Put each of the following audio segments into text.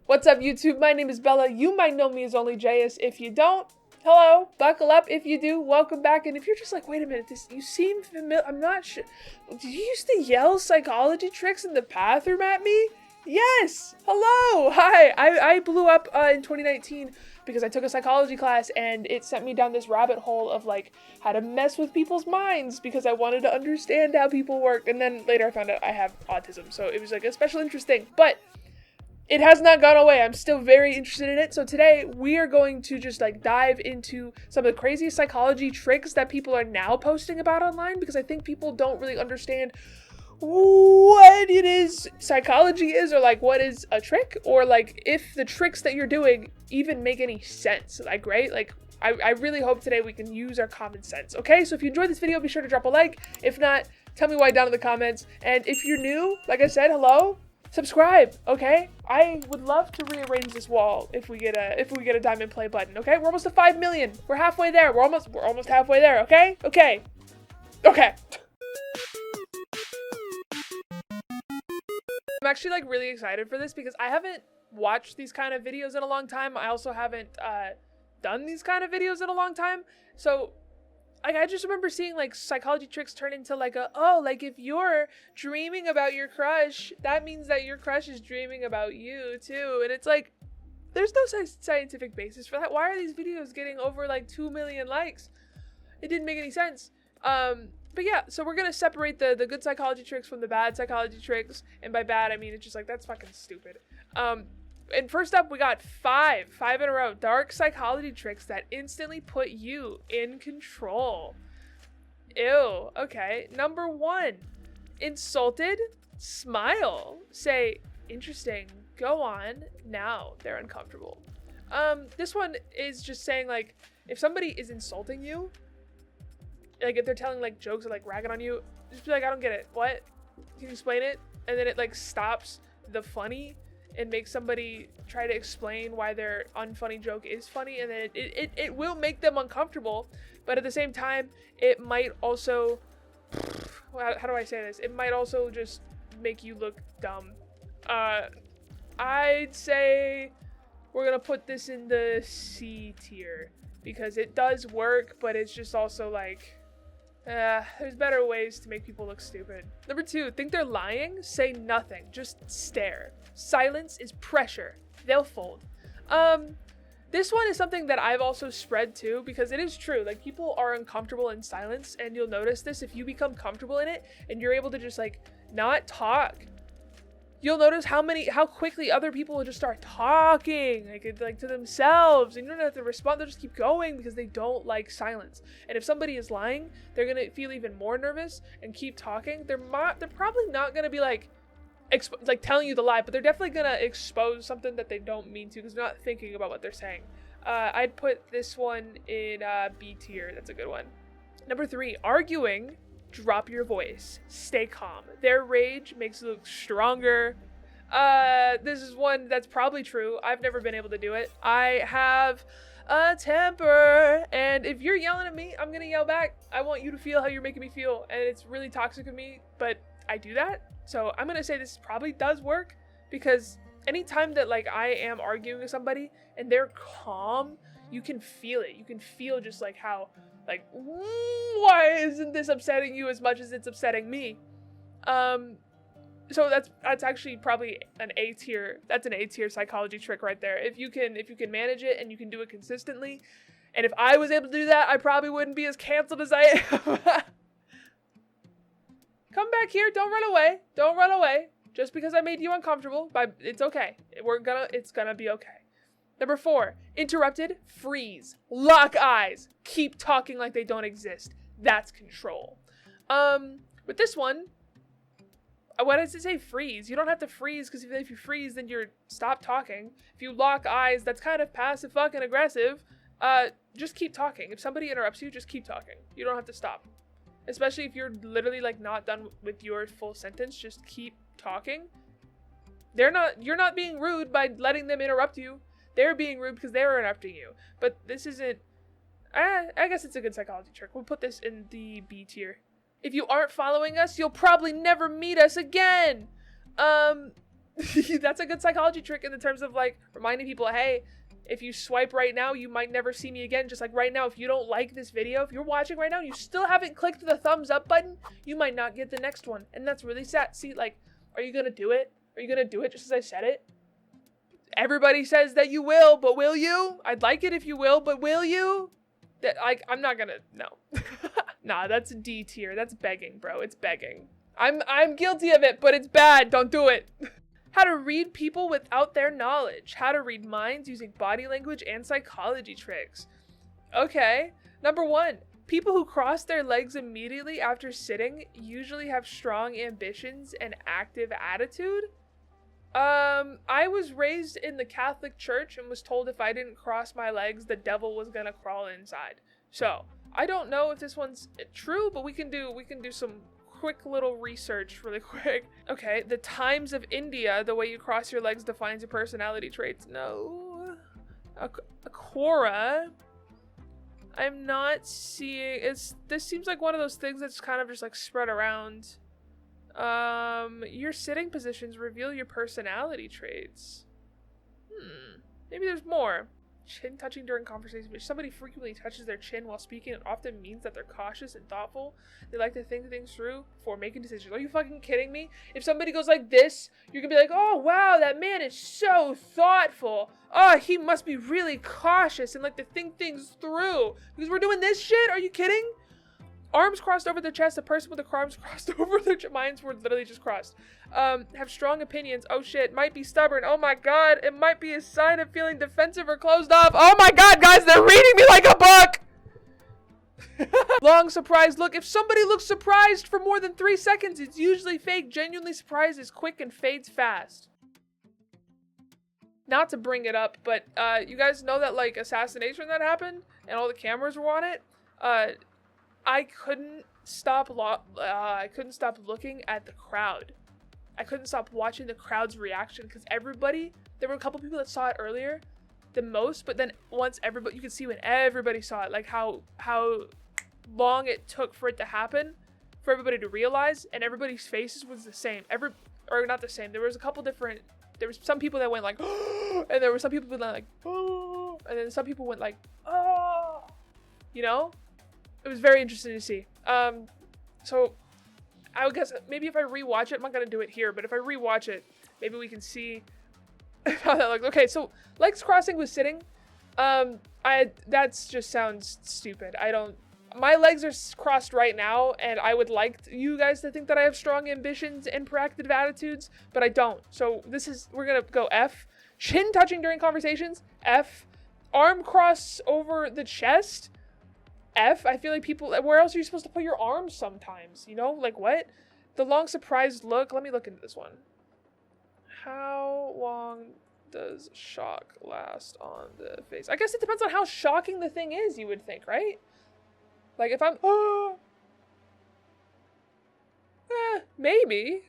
What's up, YouTube? My name is Bella. You might know me as Onlyjayus. If you don't, hello, buckle up. If you do, welcome back. And if you're just like, wait a minute, you seem familiar, I'm not sure. Did you used to yell psychology tricks in the bathroom at me? Yes! Hello! Hi! I blew up in 2019 because I took a psychology class and it sent me down this rabbit hole of like how to mess with people's minds because I wanted to understand how people work. And then later I found out I have autism, so it was like a special interest thing. But it has not gone away. I'm still very interested in it. So today we are going to just like dive into some of the craziest psychology tricks that people are now posting about online, because I think people don't really understand what it is psychology is, or like what is a trick, or like if the tricks that you're doing even make any sense. Like, right? Like I really hope today we can use our common sense. Okay, so if you enjoyed this video, be sure to drop a like. If not, tell me why down in the comments. And if you're new, like I said, hello, subscribe. Okay, I would love to rearrange this wall if we get a diamond play button. Okay, we're almost to 5 million. We're halfway there. We're almost halfway there. Okay. I'm actually like really excited for this because I haven't watched these kind of videos in a long time. I also haven't done these kind of videos in a long time. So like, I just remember seeing like psychology tricks turn into like like if you're dreaming about your crush, that means that your crush is dreaming about you too. And it's like, there's no scientific basis for that. Why are these videos getting over like 2 million likes? It didn't make any sense. But yeah, so we're gonna separate the good psychology tricks from the bad psychology tricks. And by bad, I mean, it's just like, that's fucking stupid. And first up, we got five in a row, dark psychology tricks that instantly put you in control. Ew. Okay. Number 1, insulted, smile, say, interesting, go on, now they're uncomfortable. This one is just saying like, if somebody is insulting you, like if they're telling like jokes or like ragging on you, just be like, I don't get it. What? Can you explain it? And then it like stops the funny and make somebody try to explain why their unfunny joke is funny, and then it will make them uncomfortable, but at the same time, it might also, how do I say this? It might also just make you look dumb. I'd say we're gonna put this in the C tier because it does work, but it's just also like, there's better ways to make people look stupid. Number 2, think they're lying? Say nothing. Just stare. Silence is pressure. They'll fold. This one is something that I've also spread too, because it is true. Like, people are uncomfortable in silence, and you'll notice this if you become comfortable in it and you're able to just like not talk. You'll notice how quickly other people will just start talking like to themselves, and you don't have to respond. They'll just keep going because they don't like silence. And if somebody is lying, they're gonna feel even more nervous and keep talking. They're probably not gonna be like telling you the lie, but they're definitely gonna expose something that they don't mean to because they're not thinking about what they're saying. I'd put this one in B tier. That's a good one. Number 3, arguing. Drop your voice. Stay calm. Their rage makes you look stronger. This is one that's probably true. I've never been able to do it. I have a temper, and if you're yelling at me, I'm gonna yell back. I want you to feel how you're making me feel, and it's really toxic of me, but I do that. So I'm gonna say this probably does work, because anytime that like I am arguing with somebody and they're calm, you can feel it. You can feel just like how, like, why isn't this upsetting you as much as it's upsetting me? So that's actually probably an A tier. That's an A tier psychology trick right there. If you can manage it and you can do it consistently, and if I was able to do that, I probably wouldn't be as canceled as I am. Come back here. Don't run away. Don't run away. Just because I made you uncomfortable, it's okay. It's gonna be okay. Number 4, interrupted, freeze, lock eyes, keep talking like they don't exist. That's control. With this one, why does it say freeze? You don't have to freeze, because if you freeze, then you're stop talking. If you lock eyes, that's kind of passive fucking aggressive. Just keep talking. If somebody interrupts you, just keep talking. You don't have to stop. Especially if you're literally like not done with your full sentence, just keep talking. You're not being rude by letting them interrupt you. They're being rude because they're interrupting you. But this isn't, I guess it's a good psychology trick. We'll put this in the B tier. If you aren't following us, you'll probably never meet us again. That's a good psychology trick in the terms of like reminding people, hey, if you swipe right now, you might never see me again. Just like right now, if you don't like this video, if you're watching right now and you still haven't clicked the thumbs up button, you might not get the next one. And that's really sad. See, like, are you gonna do it? Are you gonna do it just as I said it? Everybody says that you will, but will you? I'd like it if you will, but will you? That, like, I'm not gonna, no. Nah, that's D tier. That's begging, bro. It's begging. I'm guilty of it, but it's bad. Don't do it. How to read people without their knowledge. How to read minds using body language and psychology tricks. Okay. Number 1. People who cross their legs immediately after sitting usually have strong ambitions and active attitude. I was raised in the Catholic Church and was told if I didn't cross my legs, the devil was gonna crawl inside. So, I don't know if this one's true, but we can do some quick little research really quick. Okay, the Times of India, the way you cross your legs defines your personality traits. No. Quora. I'm not seeing, this seems like one of those things that's kind of just like spread around. Your sitting positions reveal your personality traits. Maybe there's more. Chin touching during conversation. If somebody frequently touches their chin while speaking, it often means that they're cautious and thoughtful. They like to think things through before making decisions. Are you fucking kidding me? If somebody goes like this, you're gonna be like, oh wow, that man is so thoughtful. Oh, he must be really cautious and like to think things through. Because we're doing this shit? Are you kidding? Arms crossed over their chest. A person with the arms crossed over their chest. Mine's were literally just crossed. Have strong opinions. Oh shit. Might be stubborn. Oh my god. It might be a sign of feeling defensive or closed off. Oh my god, guys. They're reading me like a book. Long surprised look. If somebody looks surprised for more than 3 seconds, it's usually fake. Genuinely surprised is quick and fades fast. Not to bring it up, but you guys know that like assassination that happened and all the cameras were on it? I couldn't stop looking at the crowd. I couldn't stop watching the crowd's reaction because everybody, there were a couple people that saw it earlier the most, but then once everybody, you could see when everybody saw it, like how long it took for it to happen, for everybody to realize, and everybody's faces was the same. Or not the same. There was a couple different, there was some people that went like, and there were some people that went like, and then some people went like, you know? It was very interesting to see. So I would guess maybe if I rewatch it, I'm not gonna do it here, but if I rewatch it, maybe we can see how that looks. Okay, so legs crossing with sitting. That's just sounds stupid. My legs are crossed right now, and I would like you guys to think that I have strong ambitions and proactive attitudes, but I don't. So we're gonna go F. Chin touching during conversations, F. Arm cross over the chest, F. I feel like people, where else are you supposed to put your arms sometimes? You know, like what? The long surprised look. Let me look into this one. How long does shock last on the face? I guess it depends on how shocking the thing is, you would think, right? Like if I'm, maybe.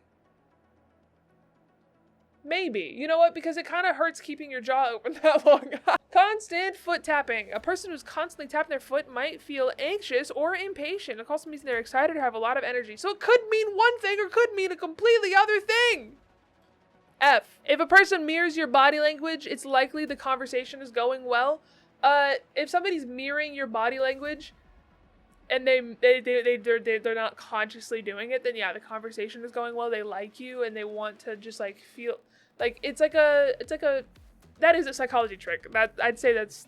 Maybe. You know what? Because it kind of hurts keeping your jaw open that long. Constant foot tapping. A person who's constantly tapping their foot might feel anxious or impatient. It also means they're excited or have a lot of energy. So it could mean one thing or could mean a completely other thing. F. If a person mirrors your body language, it's likely the conversation is going well. If somebody's mirroring your body language and they're not consciously doing it, then yeah, the conversation is going well. They like you and they want to just like feel like it's like a that is a psychology trick. That I'd say that's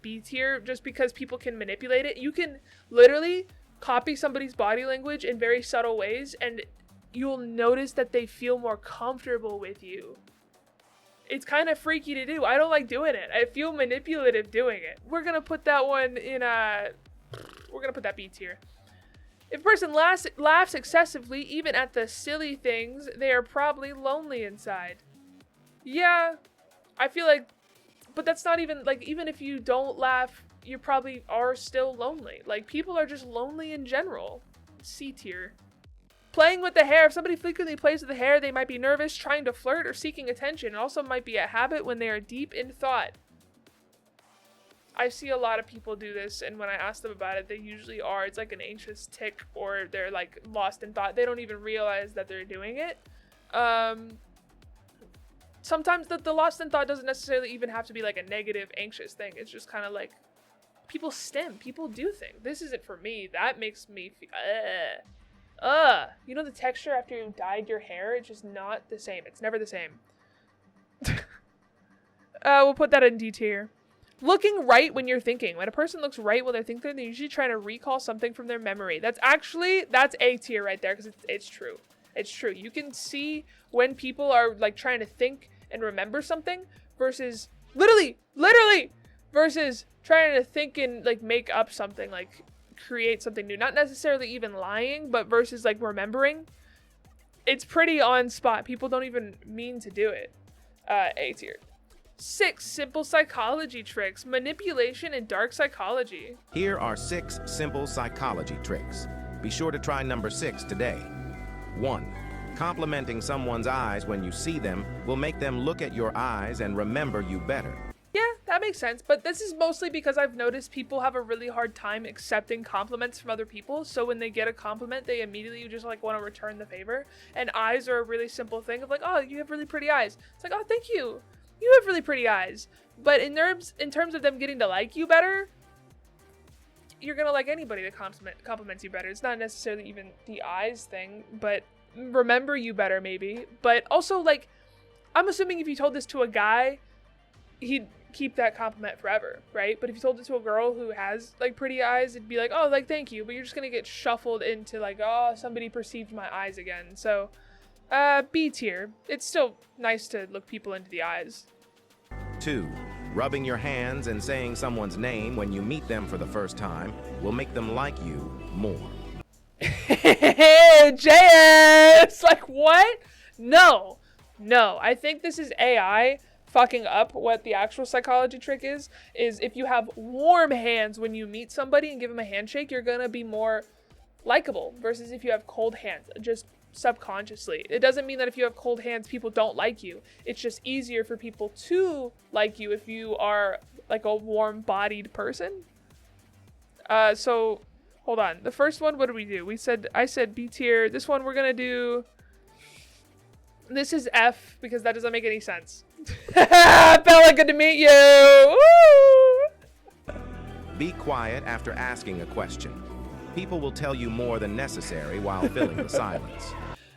B tier, just because people can manipulate it. You can literally copy somebody's body language in very subtle ways and you'll notice that they feel more comfortable with you. It's kind of freaky to do. I don't like doing it. I feel manipulative doing it. We're gonna put that one in we're gonna put that B tier. If a person laughs excessively, even at the silly things, they are probably lonely inside. Yeah, I feel like, but that's not even, like, even if you don't laugh, you probably are still lonely. Like, people are just lonely in general. C tier. Playing with the hair. If somebody frequently plays with the hair, they might be nervous, trying to flirt, or seeking attention. It also might be a habit when they are deep in thought. I see a lot of people do this, and when I ask them about it, they usually are. It's like an anxious tic, or they're like lost in thought. They don't even realize that they're doing it. sometimes the lost in thought doesn't necessarily even have to be like a negative, anxious thing. It's just kind of like people stim, people do things. This isn't for me. That makes me feel, you know, the texture after you dyed your hair, it's just not the same. It's never the same. We'll put that in D tier. Looking right when you're thinking. When a person looks right while they're thinking, they're usually trying to recall something from their memory. That's A tier right there, because it's true. It's true. You can see when people are like trying to think and remember something versus literally versus trying to think and like make up something, like create something new. Not necessarily even lying, but versus like remembering. It's pretty on spot. People don't even mean to do it. A tier. 6 simple psychology tricks. Manipulation and dark psychology. Here are 6 simple psychology tricks. Be sure to try number 6 today. 1. Complimenting someone's eyes when you see them will make them look at your eyes and remember you better. Yeah, that makes sense, but this is mostly because I've noticed people have a really hard time accepting compliments from other people, so when they get a compliment, they immediately just like want to return the favor, and eyes are a really simple thing of like, oh, you have really pretty eyes. It's like, oh, thank you. You have really pretty eyes. But in terms of them getting to like you better, you're gonna like anybody that compliments you better. It's not necessarily even the eyes thing, but remember you better maybe. But also, like, I'm assuming if you told this to a guy, he'd keep that compliment forever, right? But if you told it to a girl who has like pretty eyes, it'd be like, oh, like, thank you, but you're just gonna get shuffled into like, oh, somebody perceived my eyes again. So B tier. It's still nice to look people into the eyes. 2. Rubbing your hands and saying someone's name when you meet them for the first time will make them like you more. JS! Like, what? No. I think this is AI fucking up what the actual psychology trick is if you have warm hands when you meet somebody and give them a handshake, you're gonna be more likable versus if you have cold hands, just subconsciously. It doesn't mean that if you have cold hands, people don't like you. It's just easier for people to like you if you are like a warm-bodied person. So hold on. The first one, what did we do? I said B tier. This one we're gonna do. This is F because that doesn't make any sense. Bella, good to meet you. Woo! Be quiet after asking a question. People will tell you more than necessary while filling the silence.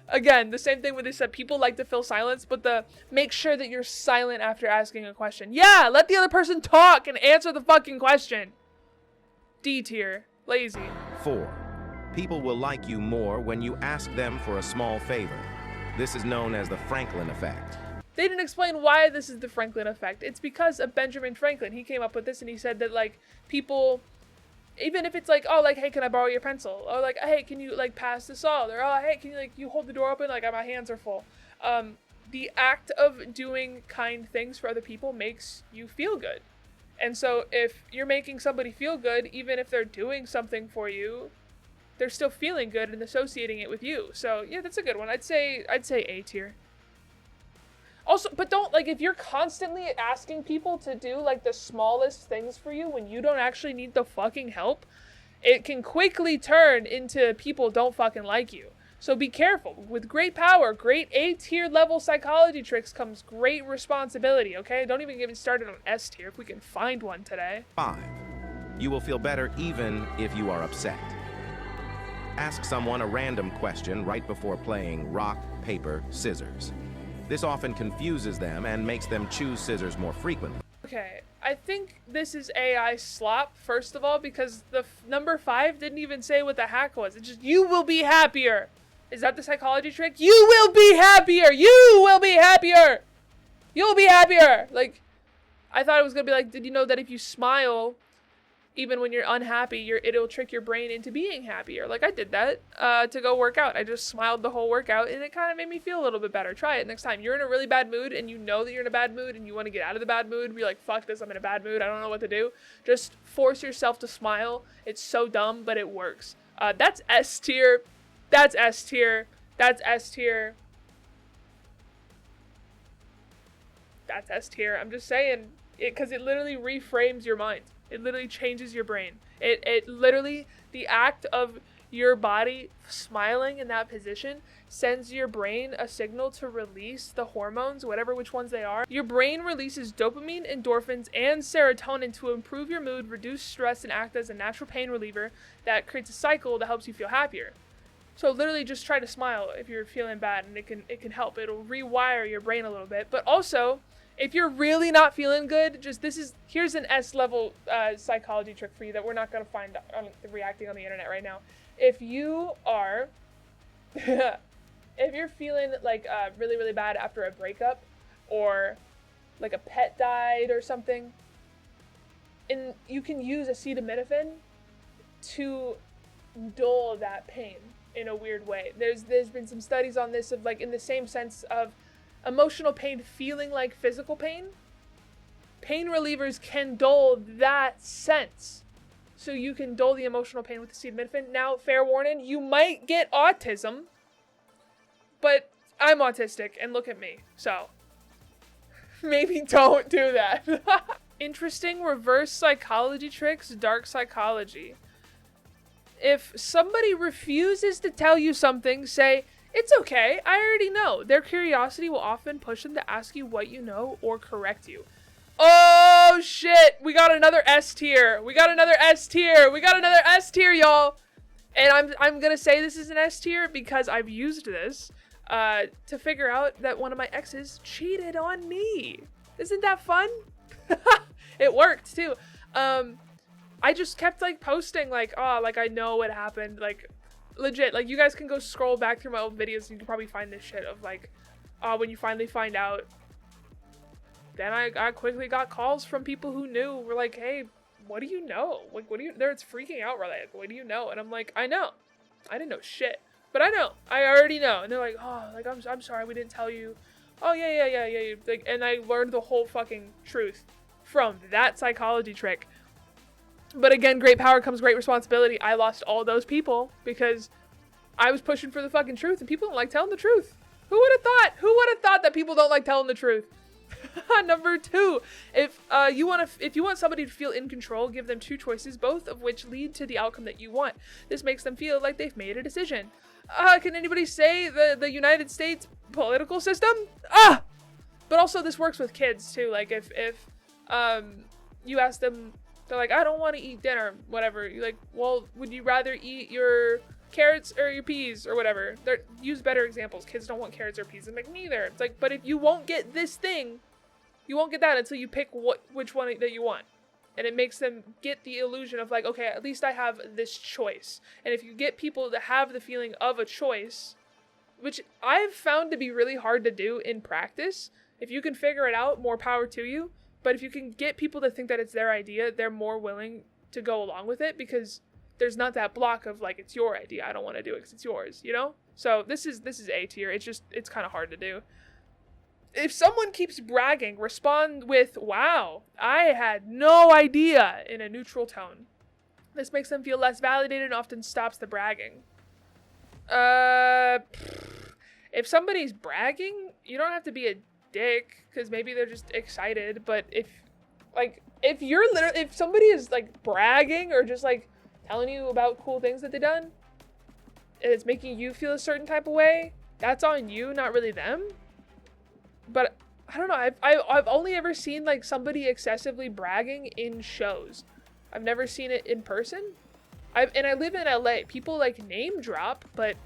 Again, the same thing when they said people like to fill silence, but make sure that you're silent after asking a question. Yeah, let the other person talk and answer the fucking question. D tier. Lazy. 4. People will like you more when you ask them for a small favor. This is known as the Franklin effect. They didn't explain why this is the Franklin effect. It's because of Benjamin Franklin. He came up with this and he said that like people, even if it's like, oh, like, hey, can I borrow your pencil? Or like, hey, can you like pass the salt? Or oh, hey, can you like you hold the door open? Like my hands are full. The act of doing kind things for other people makes you feel good. And so if you're making somebody feel good, even if they're doing something for you, they're still feeling good and associating it with you. So yeah, that's a good one. I'd say A tier. Also, but don't, like, if you're constantly asking people to do like the smallest things for you when you don't actually need the fucking help, it can quickly turn into people don't fucking like you. So be careful. With great power, great A tier level psychology tricks comes great responsibility, okay? Don't even get me started on S tier if we can find one today. 5. You will feel better even if you are upset. Ask someone a random question right before playing rock, paper, scissors. This often confuses them and makes them choose scissors more frequently. Okay, I think this is AI slop, first of all, because the number 5 didn't even say what the hack was. It's just, you will be happier. Is that the psychology trick? You will be happier. You will be happier. You'll be happier. Like, I thought it was going to be like, did you know that if you smile, even when you're unhappy, it'll trick your brain into being happier. Like I did that to go work out. I just smiled the whole workout and it kind of made me feel a little bit better. Try it next time. You're in a really bad mood and you know that you're in a bad mood and you want to get out of the bad mood. Be like, fuck this, I'm in a bad mood. I don't know what to do. Just force yourself to smile. It's so dumb, but it works. That's S tier. That's S tier. That's S tier. That's S tier. I'm just saying it because it literally reframes your mind. It literally changes your brain. It literally, the act of your body smiling in that position sends your brain a signal to release the hormones, which ones they are. Your brain releases dopamine, endorphins, and serotonin to improve your mood, reduce stress, and act as a natural pain reliever that creates a cycle that helps you feel happier. So literally just try to smile if you're feeling bad, and it can help. It'll rewire your brain a little bit. But also, if you're really not feeling good, here's an S-level psychology trick for you that we're not going to find on reacting on the internet right now. If you are, if you're feeling like really, really bad after a breakup, or like a pet died or something, and you can use acetaminophen to dull that pain in a weird way. There's been some studies on this of like in the same sense of emotional pain feeling like physical pain. Pain relievers can dull that sense. So you can dull the emotional pain with acetaminophen. Now, fair warning, you might get autism, but I'm autistic and look at me. So maybe don't do that. Interesting reverse psychology tricks, dark psychology. If somebody refuses to tell you something, say, "It's okay, I already know." Their curiosity will often push them to ask you what you know or correct you. Oh shit, we got another S tier. We got another S tier, y'all. And I'm gonna say this is an S tier because I've used this to figure out that one of my exes cheated on me. Isn't that fun? It worked too. I just kept like posting like, oh, like I know what happened, like legit, like you guys can go scroll back through my old videos and you can probably find this shit of like, when you finally find out. Then I quickly got calls from people who knew. Were like, hey, what do you know? Like, what do you, it's freaking out, really. Like, what do you know? And I'm like, I know. I didn't know shit. But I know. I already know. And they're like, oh, like, I'm sorry, we didn't tell you. Oh, yeah. Like, and I learned the whole fucking truth from that psychology trick. But again, great power comes great responsibility. I lost all those people because I was pushing for the fucking truth, and people don't like telling the truth. Who would have thought? Who would have thought that people don't like telling the truth? Number 2, if you want somebody to feel in control, give them 2 choices, both of which lead to the outcome that you want. This makes them feel like they've made a decision. Can anybody say the United States political system? But also this works with kids too. Like if you ask them, they're like, I don't want to eat dinner, whatever. You're like, well, would you rather eat your carrots or your peas or whatever? Use better examples. Kids don't want carrots or peas. I'm like, neither. It's like, but if you won't get this thing, you won't get that until you pick which one that you want. And it makes them get the illusion of like, okay, at least I have this choice. And if you get people to have the feeling of a choice, which I've found to be really hard to do in practice, if you can figure it out, more power to you. But if you can get people to think that it's their idea, they're more willing to go along with it because there's not that block of like, it's your idea, I don't want to do it because it's yours, you know? So this is A tier. It's kind of hard to do. If someone keeps bragging, respond with, wow, I had no idea, in a neutral tone. This makes them feel less validated and often stops the bragging. If somebody's bragging, you don't have to be a dick, because maybe they're just excited, but if somebody is like bragging or just like telling you about cool things that they've done, and it's making you feel a certain type of way, that's on you, not really them. But I don't know, I've only ever seen like somebody excessively bragging in shows. I've never seen it in person. I live in LA. People like name drop, but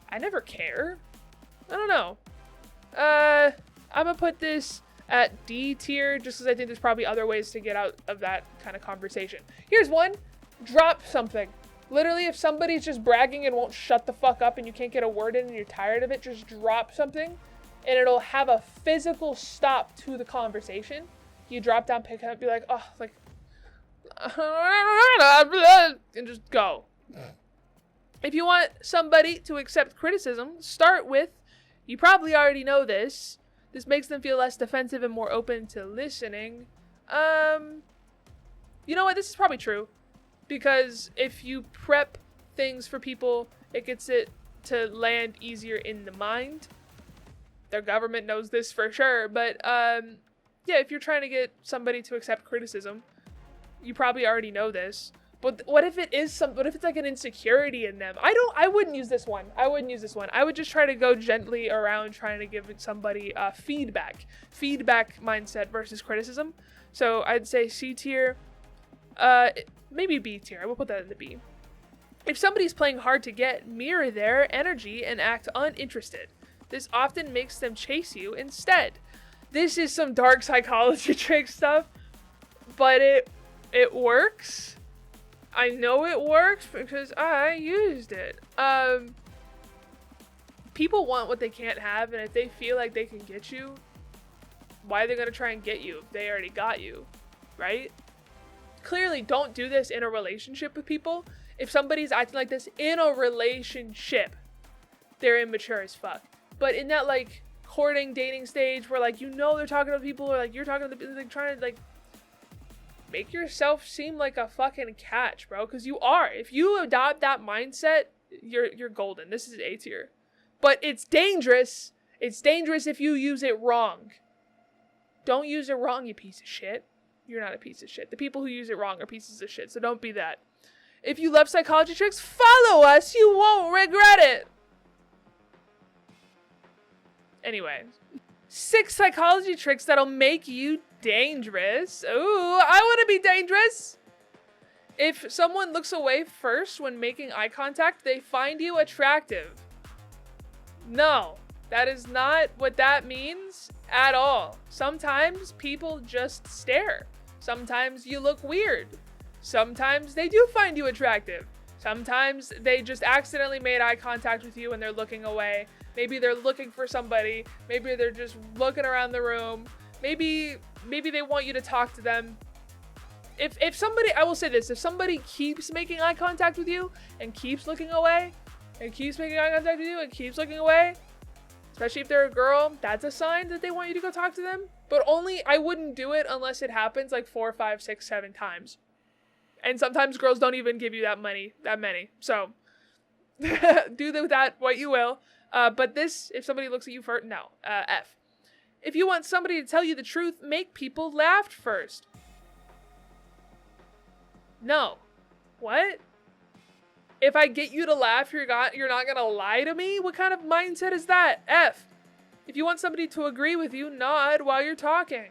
I never care. I don't know. I'm gonna put this at D tier just because I think there's probably other ways to get out of that kind of conversation. Here's one. Drop something. Literally, if somebody's just bragging and won't shut the fuck up and you can't get a word in and you're tired of it, just drop something and it'll have a physical stop to the conversation. You drop down, pick it up, be like, oh, like, and just go. If you want somebody to accept criticism, start with, you probably already know this. This makes them feel less defensive and more open to listening. You know what? This is probably true. Because if you prep things for people, it gets it to land easier in the mind. Their government knows this for sure. But yeah, if you're trying to get somebody to accept criticism, you probably already know this. But what if it is what if it's like an insecurity in them? I wouldn't use this one. I would just try to go gently around trying to give somebody feedback mindset versus criticism. So I'd say C tier, maybe B tier. I will put that in the B. If somebody's playing hard to get, mirror their energy and act uninterested. This often makes them chase you instead. This is some dark psychology trick stuff, but it works. I know it works because I used it. People want what they can't have, and if they feel like they can get you, why are they going to try and get you if they already got you, right? Clearly, don't do this in a relationship with people. If somebody's acting like this in a relationship, they're immature as fuck. But in that, like, courting, dating stage where, like, you know they're talking to people, or, like, you're talking to the, like, trying to, like, make yourself seem like a fucking catch, bro. Because you are. If you adopt that mindset, you're golden. This is A tier. But it's dangerous. It's dangerous if you use it wrong. Don't use it wrong, you piece of shit. You're not a piece of shit. The people who use it wrong are pieces of shit, so don't be that. If you love psychology tricks, follow us. You won't regret it. Anyway, 6 psychology tricks that'll make you dangerous. Ooh, I want to be dangerous. If someone looks away first when making eye contact, they find you attractive. No, that is not what that means at all. Sometimes people just stare. Sometimes you look weird. Sometimes they do find you attractive. Sometimes they just accidentally made eye contact with you and they're looking away. Maybe they're looking for somebody. Maybe they're just looking around the room. Maybe they want you to talk to them. If somebody, I will say this, if somebody keeps making eye contact with you and keeps looking away and keeps making eye contact with you and keeps looking away, especially if they're a girl, that's a sign that they want you to go talk to them. But I wouldn't do it unless it happens like 4, 5, 6, 7 times. And sometimes girls don't even give you that many. So do with that what you will. But this, if somebody looks at you first, no. F. If you want somebody to tell you the truth, make people laugh first. No. What? If I get you to laugh, you're not gonna lie to me? What kind of mindset is that? F. If you want somebody to agree with you, nod while you're talking.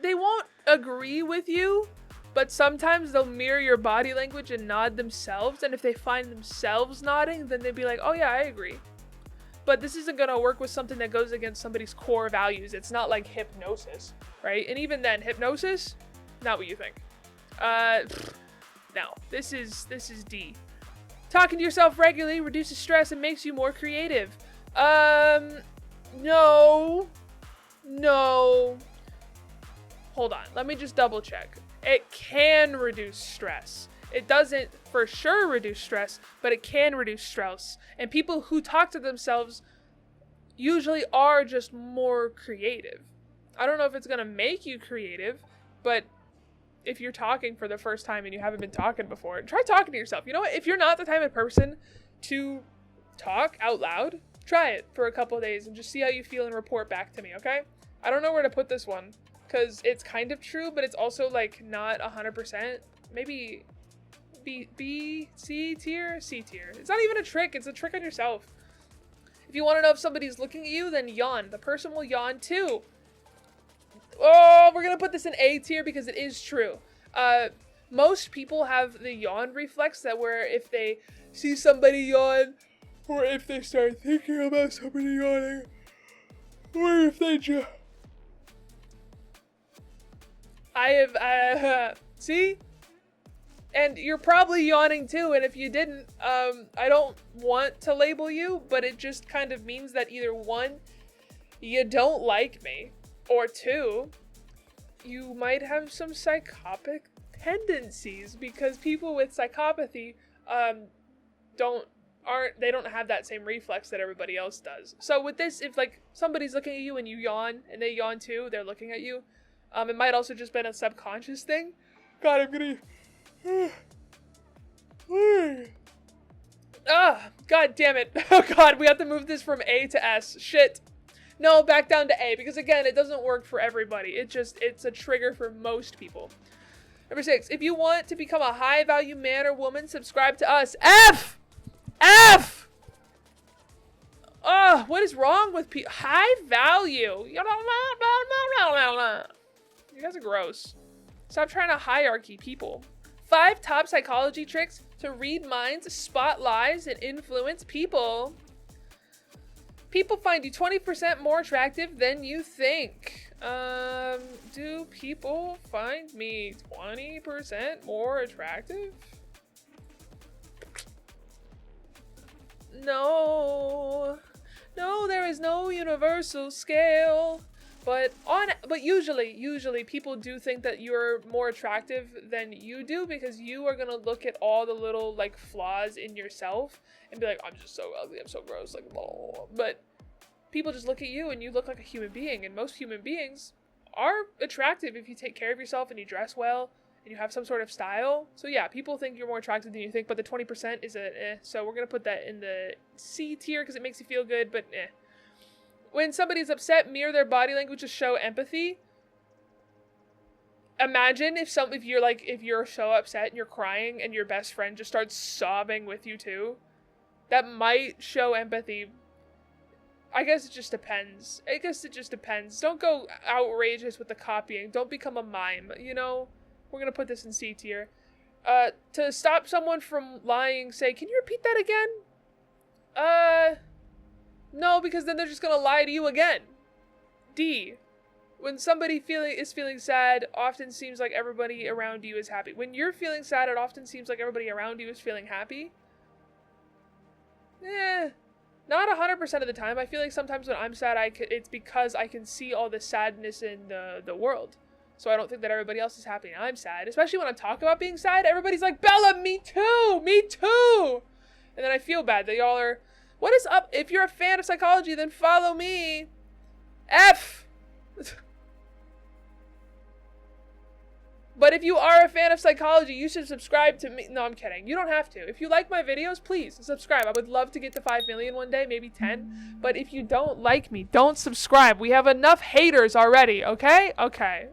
They won't agree with you, but sometimes they'll mirror your body language and nod themselves, and if they find themselves nodding, then they'd be like, oh yeah, I agree. But this isn't gonna work with something that goes against somebody's core values. It's not like hypnosis, right? And even then, hypnosis, not what you think. No, this is D. Talking to yourself regularly reduces stress and makes you more creative. No. Hold on, let me just double check. It can reduce stress. It doesn't for sure reduce stress, but it can reduce stress. And people who talk to themselves usually are just more creative. I don't know if it's gonna make you creative, but if you're talking for the first time and you haven't been talking before, try talking to yourself. You know what? If you're not the type of person to talk out loud, try it for a couple of days and just see how you feel and report back to me, okay? I don't know where to put this one because it's kind of true, but it's also like not 100%. Maybe B, C tier? C tier. It's not even a trick. It's a trick on yourself. If you want to know if somebody's looking at you, then yawn. The person will yawn too. Oh, we're going to put this in A tier because it is true. Most people have the yawn reflex that where if they see somebody yawn, or if they start thinking about somebody yawning, or if they just... see? And you're probably yawning too, and if you didn't, I don't want to label you, but it just kind of means that either 1, you don't like me, or 2, you might have some psychopathic tendencies, because people with psychopathy don't have that same reflex that everybody else does. So with this, if like somebody's looking at you and you yawn and they yawn too, they're looking at you. It might also just been a subconscious thing. God, I'm gonna... God damn it. Oh god, we have to move this from A to S. Shit. No, back down to A, because again, it doesn't work for everybody. It's a trigger for most people. Number 6, if you want to become a high value man or woman, subscribe to us. F! F! Oh, what is wrong with people? High value. You guys are gross. Stop trying to hierarchy people. 5 top psychology tricks to read minds, spot lies, and influence people. People find you 20% more attractive than you think. Do people find me 20% more attractive? No. No, there is no universal scale. But usually people do think that you're more attractive than you do, because you are gonna look at all the little like flaws in yourself and be like, I'm just so ugly, I'm so gross, like blah, blah, blah. But people just look at you and you look like a human being, and most human beings are attractive if you take care of yourself and you dress well and you have some sort of style. So yeah, people think you're more attractive than you think, but the 20% is a so we're gonna put that in the C tier because it makes you feel good, but When somebody's upset, mirror their body language to show empathy. Imagine if you're so upset and you're crying and your best friend just starts sobbing with you too. That might show empathy. I guess it just depends. Don't go outrageous with the copying. Don't become a mime, you know? We're gonna put this in C tier. To stop someone from lying, say, can you repeat that again? No, because then they're just gonna lie to you again. D. When somebody is feeling sad, often seems like everybody around you is happy. When you're feeling sad, it often seems like everybody around you is feeling happy. Not 100% of the time. I feel like sometimes when I'm sad, it's because I can see all the sadness in the world. So I don't think that everybody else is happy and I'm sad. Especially when I talk about being sad, everybody's like, Bella, me too! Me too! And then I feel bad that y'all are... What is up? If you're a fan of psychology, then follow me. F. But if you are a fan of psychology, you should subscribe to me. No, I'm kidding. You don't have to. If you like my videos, please subscribe. I would love to get to 5 million one day, maybe 10. But if you don't like me, don't subscribe. We have enough haters already, okay? Okay.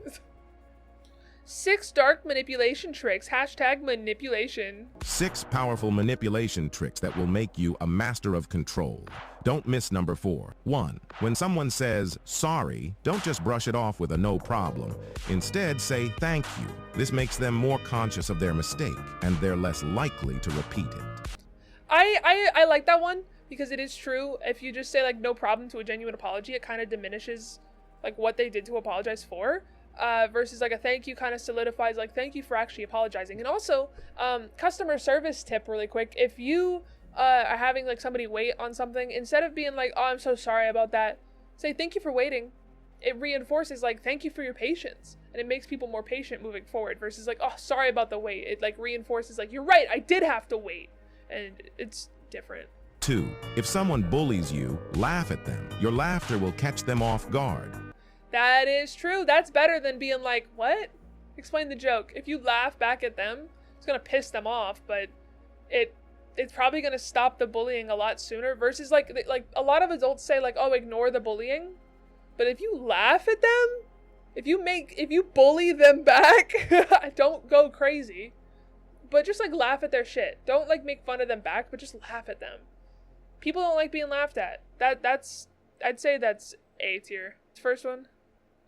6 dark manipulation tricks. # manipulation. 6 powerful manipulation tricks that will make you a master of control. Don't miss number 4. 1. When someone says sorry, don't just brush it off with a no problem. Instead, say thank you. This makes them more conscious of their mistake, and they're less likely to repeat it. I like that one, because it is true. If you just say like no problem to a genuine apology, it kind of diminishes like what they did to apologize for. Versus like a thank you kind of solidifies like thank you for actually apologizing. And also customer service tip really quick, if you are having like somebody wait on something, instead of being like, oh, I'm so sorry about that, say thank you for waiting. It reinforces like thank you for your patience, and it makes people more patient moving forward, versus like, oh, sorry about the wait. It like reinforces like, you're right, I did have to wait, and it's different. 2. If someone bullies you, laugh at them. Your laughter will catch them off guard. That is true. That's better than being like, what? Explain the joke. If you laugh back at them, it's gonna piss them off, but it's probably gonna stop the bullying a lot sooner, versus like a lot of adults say like, oh, ignore the bullying. But if you laugh at them, if you bully them back, don't go crazy, but just like laugh at their shit. Don't like make fun of them back, but just laugh at them. People don't like being laughed at. I'd say that's A tier. First one.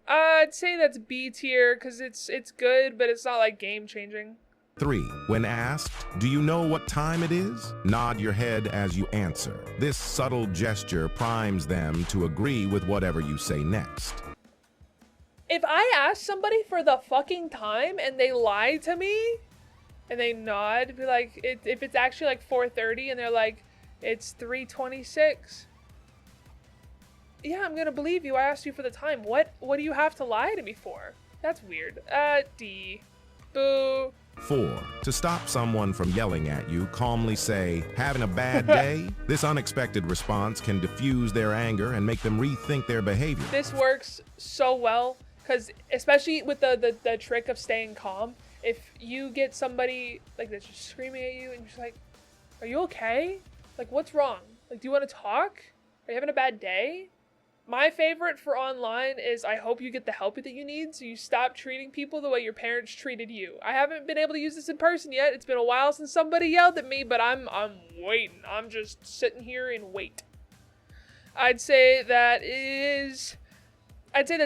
I'd say that's B tier, because it's good, but it's not like game changing. 3. When asked, do you know what time it is? Nod your head as you answer. This subtle gesture primes them to agree with whatever you say next. If I ask somebody for the fucking time and they lie to me and they nod, be like, if it's actually like 4:30 and they're like, it's 3:26. Yeah, I'm gonna believe you. I asked you for the time. What do you have to lie to me for? That's weird. D. Boo. 4. To stop someone from yelling at you, calmly say, having a bad day? This unexpected response can diffuse their anger and make them rethink their behavior. This works so well, because especially with the trick of staying calm, if you get somebody like that's just screaming at you and you're just like, are you okay? Like, what's wrong? Like, do you want to talk? Are you having a bad day? My favorite for online is I hope you get the help that you need, so you stop treating people the way your parents treated you. I haven't been able to use this in person yet. It's been a while since somebody yelled at me, but I'm waiting. I'm just sitting here and wait. I'd say that's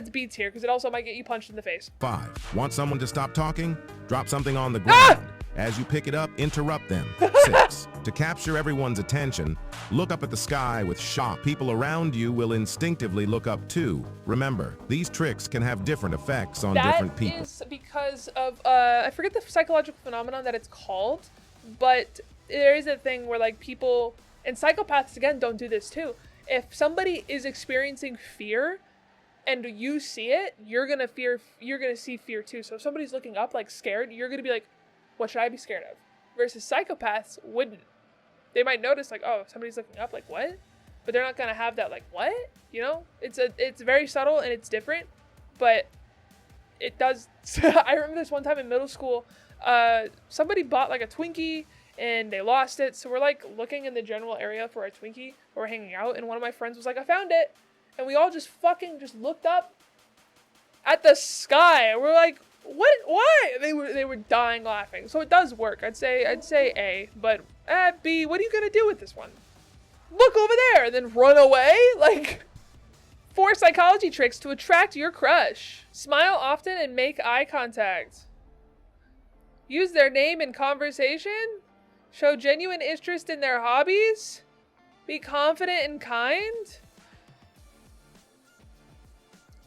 B tier, because it also might get you punched in the face. 5. Want someone to stop talking? Drop something on the ground. As you pick it up, interrupt them. 6. To capture everyone's attention, look up at the sky with shock. People around you will instinctively look up too. Remember, these tricks can have different effects on different people. That is because of, I forget the psychological phenomenon that it's called, but there is a thing where like people, and psychopaths again don't do this too. If somebody is experiencing fear and you see it, you're gonna see fear too. So if somebody's looking up like scared, you're gonna be like, what should I be scared of? Versus psychopaths wouldn't. They might notice like, oh, somebody's looking up, like what? But they're not gonna have that like, what? You know? It's very subtle and it's different, but it does. I remember this one time in middle school, somebody bought like a Twinkie and they lost it. So we're like looking in the general area for a Twinkie, or we're hanging out, and one of my friends was like, I found it. And we all just looked up at the sky. We're like, what? Why? They were dying laughing. So it does work. I'd say A, but B, what are you gonna do with this one? Look over there and then run away? Like, 4 psychology tricks to attract your crush. Smile often and make eye contact. Use their name in conversation. Show genuine interest in their hobbies. Be confident and kind.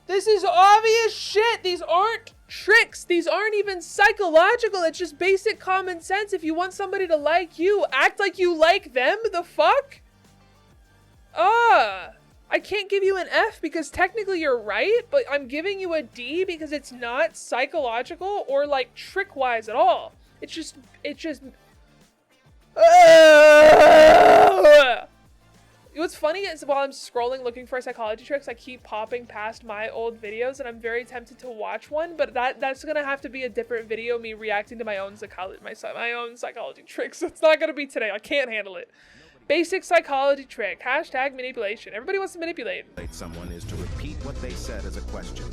This is obvious shit. These aren't tricks. These aren't even psychological. It's just basic common sense. If you want somebody to like you, act like you like them. The fuck? I can't give you an F because technically you're right, but I'm giving you a D because it's not psychological or like trick-wise at all. It's just What's funny is while I'm scrolling looking for psychology tricks, I keep popping past my old videos and I'm very tempted to watch one, but that's gonna have to be a different video, me reacting to my own psychology tricks. It's not gonna be today. I can't handle it. Basic psychology trick. Hashtag manipulation. Everybody wants to manipulate. Someone is to repeat what they said as a question.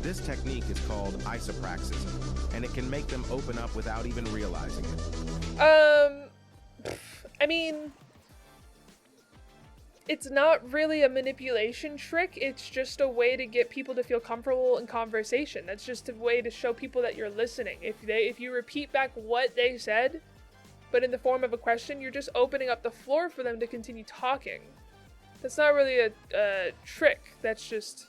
This technique is called isopraxis, and it can make them open up without even realizing it. I mean, it's not really a manipulation trick. It's just a way to get people to feel comfortable in conversation. That's just a way to show people that you're listening. If you repeat back what they said, but in the form of a question, you're just opening up the floor for them to continue talking. That's not really a trick. That's just,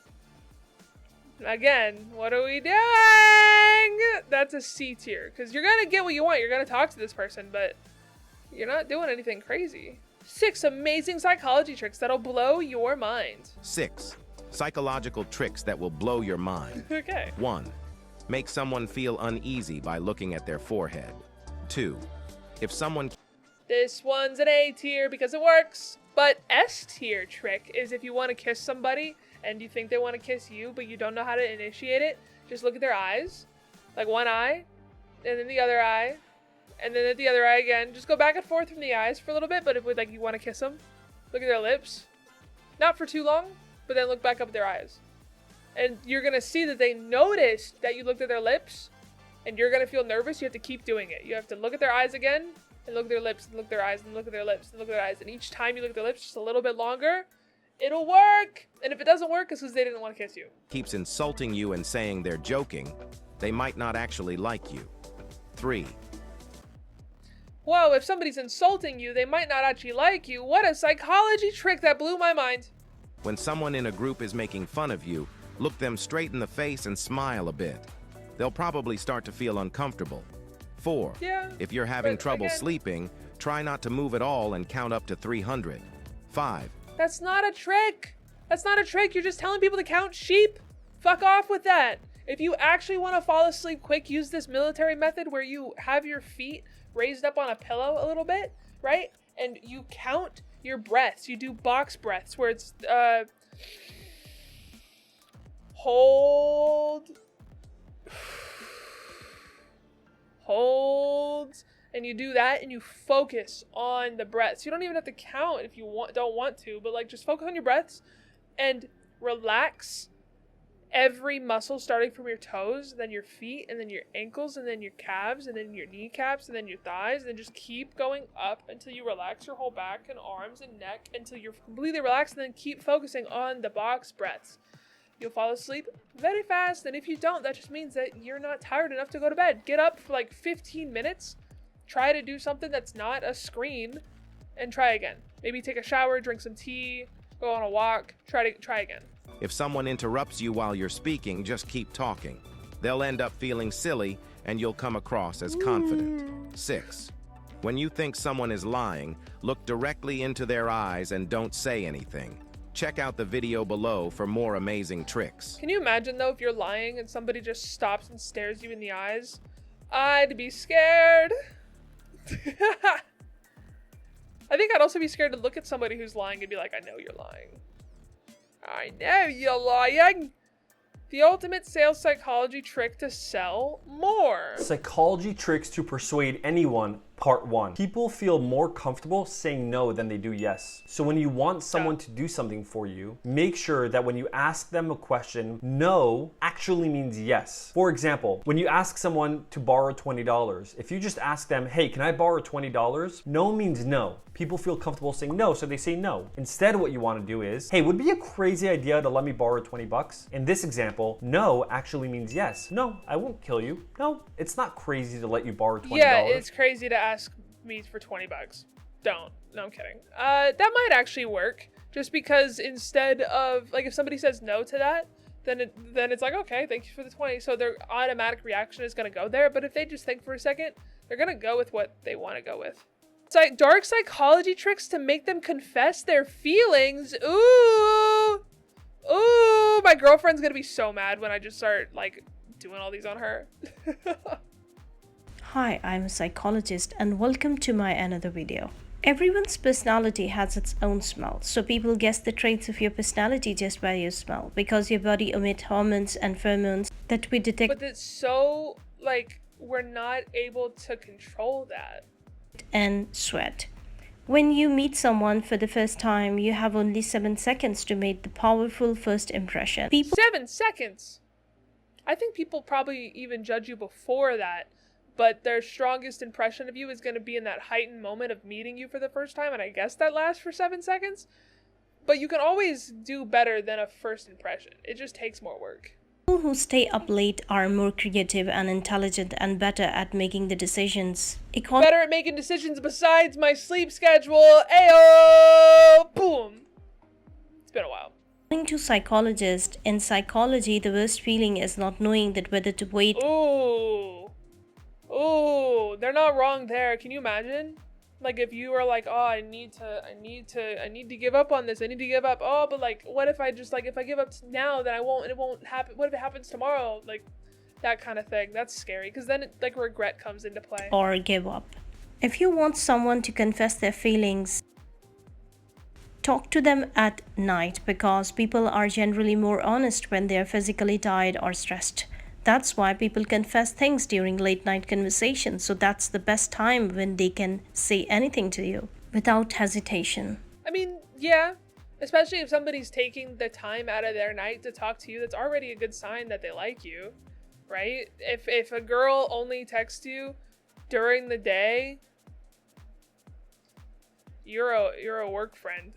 again, what are we doing? That's a C tier, because you're gonna get what you want. You're gonna talk to this person, but you're not doing anything crazy. 6 amazing psychology tricks that'll blow your mind. 6 psychological tricks that will blow your mind. Okay. 1. Make someone feel uneasy by looking at their forehead. 2. If someone... This one's an A tier because it works. But S tier trick is if you want to kiss somebody and you think they want to kiss you, but you don't know how to initiate it, just look at their eyes. Like one eye, and then the other eye, and then at the other eye again. Just go back and forth from the eyes for a little bit, but if like you want to kiss them, look at their lips. Not for too long, but then look back up at their eyes. And you're going to see that they noticed that you looked at their lips, and you're going to feel nervous. You have to keep doing it. You have to look at their eyes again, and look at their lips, and look at their eyes, and look at their lips, and look at their eyes. And each time you look at their lips just a little bit longer, it'll work. And if it doesn't work, it's because they didn't want to kiss you. Keeps insulting you and saying they're joking, they might not actually like you. 3. Whoa, if somebody's insulting you, they might not actually like you. What a psychology trick that blew my mind. When someone in a group is making fun of you, look them straight in the face and smile a bit. They'll probably start to feel uncomfortable. 4. Yeah, if you're having trouble sleeping, try not to move at all and count up to 300. 5. That's not a trick. That's not a trick. You're just telling people to count sheep. Fuck off with that. If you actually want to fall asleep quick, use this military method where you have your feet raised up on a pillow a little bit, right? And you count your breaths. You do box breaths where it's hold, and you do that and you focus on the breaths. You don't even have to count if you don't want to, but like just focus on your breaths. And relax every muscle starting from your toes, then your feet, and then your ankles, and then your calves, and then your kneecaps, and then your thighs, and then just keep going up until you relax your whole back and arms and neck until you're completely relaxed, and then keep focusing on the box breaths. You'll fall asleep very fast, and if you don't, that just means that you're not tired enough to go to bed. Get up for like 15 minutes, try to do something that's not a screen, and try again. Maybe take a shower, drink some tea, go on a walk, try again. If someone interrupts you while you're speaking, just keep talking. They'll end up feeling silly, and you'll come across as confident. 6. When you think someone is lying, look directly into their eyes and don't say anything. Check out the video below for more amazing tricks. Can you imagine, though, if you're lying and somebody just stops and stares you in the eyes? I'd be scared. I think I'd also be scared to look at somebody who's lying and be like, I know you're lying. I know you're lying. The ultimate sales psychology trick to sell more. Psychology tricks to persuade anyone, part 1. People feel more comfortable saying no than they do yes. So when you want someone to do something for you, make sure that when you ask them a question, no actually means yes. For example, when you ask someone to borrow $20, if you just ask them, hey, can I borrow $20? No means no. People feel comfortable saying no, so they say no. Instead, what you want to do is, hey, would it be a crazy idea to let me borrow $20? In this example, no actually means yes. No, I won't kill you. No, it's not crazy to let you borrow $20. Yeah, it's crazy to ask me for $20. Don't. No, I'm kidding. That might actually work. Just because instead of, like, if somebody says no to that, then it's like, okay, thank you for the 20. So their automatic reaction is going to go there. But if they just think for a second, they're going to go with what they want to go with. It's like dark psychology tricks to make them confess their feelings. Ooh. Ooh, my girlfriend's going to be so mad when I just start, like, doing all these on her. Hi, I'm a psychologist and welcome to my another video. Everyone's personality has its own smell, so people guess the traits of your personality just by your smell, because your body emits hormones and pheromones that we detect. But it's so, like, we're not able to control that. And sweat. When you meet someone for the first time, you have only 7 seconds to make the powerful first impression. 7 seconds? I think people probably even judge you before that, but their strongest impression of you is going to be in that heightened moment of meeting you for the first time, and I guess that lasts for 7 seconds. But you can always do better than a first impression. It just takes more work. People who stay up late are more creative and intelligent and better at making the decisions. Better at making decisions besides my sleep schedule. Ayo! Boom! It's been a while. According to psychologists, in psychology, the worst feeling is not knowing that whether to wait. Ooh. Ooh, they're not wrong there. Can you imagine? Like, if you were like, oh, I need to give up on this. I need to give up. Oh, but like, what if I just, like, if I give up now, then it won't happen. What if it happens tomorrow? Like, that kind of thing. That's scary, because then, like, regret comes into play. Or give up. If you want someone to confess their feelings, talk to them at night, because people are generally more honest when they are physically tired or stressed. That's why people confess things during late night conversations. So that's the best time when they can say anything to you without hesitation. I mean, yeah, especially if somebody's taking the time out of their night to talk to you, that's already a good sign that they like you, right? If a girl only texts you during the day, you're a work friend.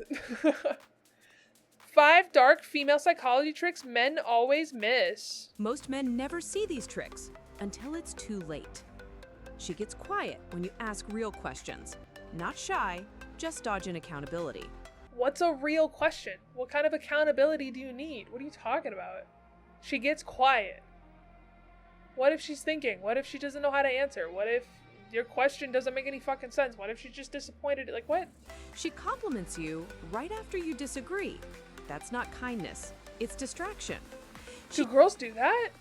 5 dark female psychology tricks men always miss. Most men never see these tricks until it's too late. She gets quiet when you ask real questions. Not shy, just dodging accountability. What's a real question? What kind of accountability do you need? What are you talking about? She gets quiet. What if she's thinking? What if she doesn't know how to answer? What if your question doesn't make any fucking sense? What if she's just disappointed? Like, what? She compliments you right after you disagree. That's not kindness, it's distraction. Do girls do that?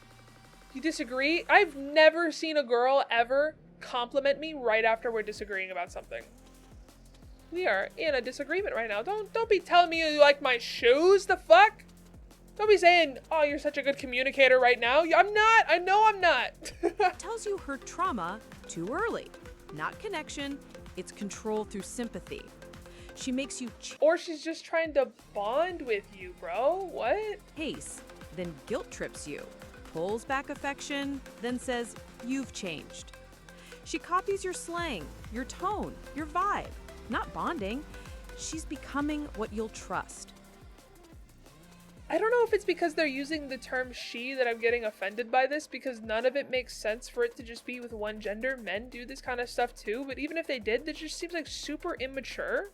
You disagree? I've never seen a girl ever compliment me right after we're disagreeing about something. We are in a disagreement right now. Don't be telling me you like my shoes. The fuck? Don't be saying, oh, you're such a good communicator right now. I'm not. I know I'm not. Tells you her trauma too early. Not connection, it's control through sympathy. She makes you Or she's just trying to bond with you, bro. What? chase, then guilt trips you, pulls back affection, then says, you've changed. She copies your slang, your tone, your vibe, not bonding. She's becoming what you'll trust. I don't know if it's because they're using the term she that I'm getting offended by this, because none of it makes sense for it to just be with one gender. Men do this kind of stuff too, but even if they did, that just seems like super immature.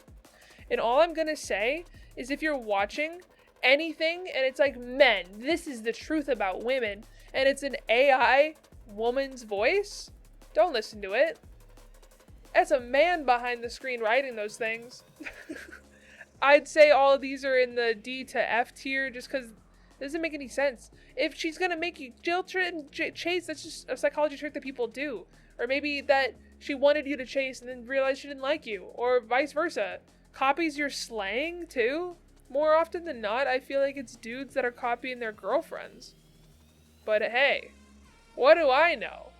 And all I'm gonna say is if you're watching anything and it's like, men, this is the truth about women, and it's an AI woman's voice, don't listen to it. That's a man behind the screen writing those things. I'd say all of these are in the D to F tier just because it doesn't make any sense. If she's gonna make you guilt trip and chase, that's just a psychology trick that people do. Or maybe that she wanted you to chase and then realized she didn't like you, or vice versa. Copies your slang too. More often than not, I feel like it's dudes that are copying their girlfriends. But hey, what do I know?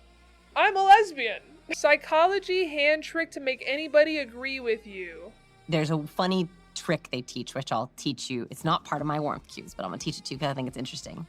I'm a lesbian. Psychology hand trick to make anybody agree with you. There's a funny trick they teach, which I'll teach you. It's not part of my warmth cues, but I'm gonna teach it to you because I think it's interesting.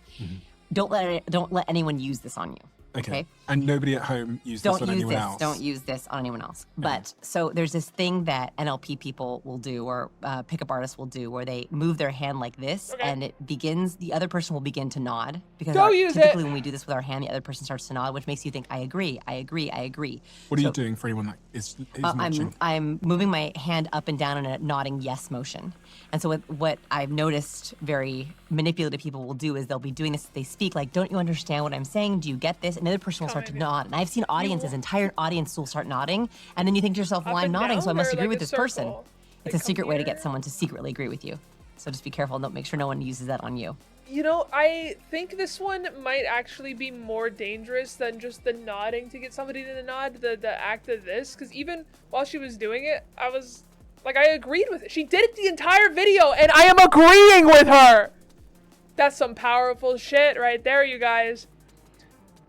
Don't let anyone use this on you. Okay. And nobody at home use this on anyone else. Don't use this on anyone else. But so there's this thing that NLP people will do, or pickup artists will do, where they move their hand like this, and it begins. The other person will begin to nod because typically when we do this with our hand, the other person starts to nod, which makes you think, "I agree, I agree, I agree." What are you doing for anyone that is watching? I'm moving my hand up and down in a nodding yes motion. And so what I've noticed very manipulative people will do is they'll be doing this. They speak like, "Don't you understand what I'm saying? Do you get this?" Another person will start to nod. And I've seen audiences, entire audience will start nodding. And then you think to yourself, well, I'm nodding, so I must agree with this person. It's a secret way to get someone to secretly agree with you. So just be careful and don't make sure no one uses that on you. You know, I think this one might actually be more dangerous than just the nodding to get somebody to nod, the act of this. Because even while she was doing it, I was like, I agreed with it. She did it the entire video, and I am agreeing with her. That's some powerful shit right there, you guys.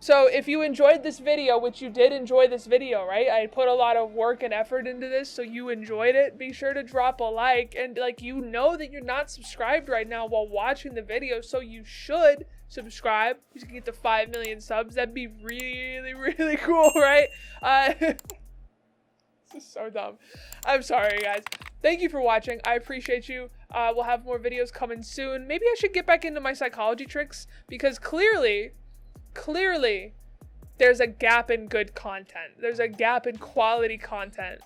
So if you enjoyed this video, which you did enjoy this video, right? I put a lot of work and effort into this, so you enjoyed it. Be sure to drop a like, and like, you know that you're not subscribed right now while watching the video, so you should subscribe. You can get to 5 million subs. That'd be really, really cool, right? This is so dumb. I'm sorry, guys. Thank you for watching. I appreciate you. We'll have more videos coming soon. Maybe I should get back into my psychology tricks, because clearly there's a gap in good content. There's a gap in quality content.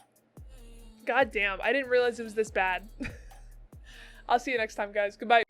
God damn, I didn't realize it was this bad. I'll see you next time, guys. Goodbye.